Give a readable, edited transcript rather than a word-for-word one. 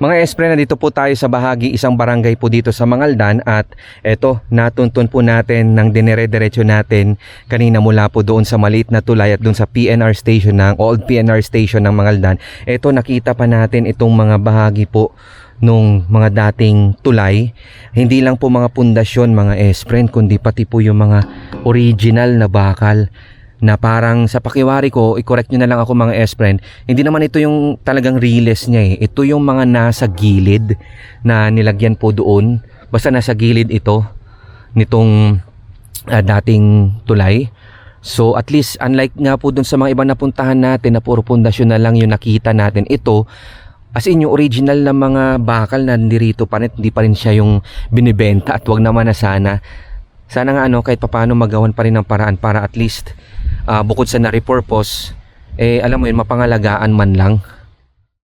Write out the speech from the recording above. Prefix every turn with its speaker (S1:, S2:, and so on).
S1: Mga espre, nandito po tayo sa bahagi isang barangay po dito sa Mangaldan at eto, natuntun po natin ng dinere-diretso natin kanina mula po doon sa maliit na tulay at doon sa PNR station ng old PNR station ng Mangaldan. Eto, nakita pa natin itong mga bahagi po nung mga dating tulay. Hindi lang po mga pundasyon mga espre, kundi pati po yung mga original na bakal na parang sa pakiwari ko, i-correct nyo na lang ako mga S-friend, hindi naman ito yung talagang riles niya eh. Ito yung mga nasa gilid na nilagyan po doon. Basta nasa gilid ito nitong dating tulay. So at least unlike nga po dun sa mga ibang napuntahan natin na puro pundasyon na lang yung nakita natin, ito as in yung original na mga bakal na nandito pa rin, hindi pa rin siya yung binibenta. At wag naman na sana nga kahit papaano magawan pa rin ng paraan para at least bukod sa na-repurpose, alam mo yun, mapangalagaan man lang.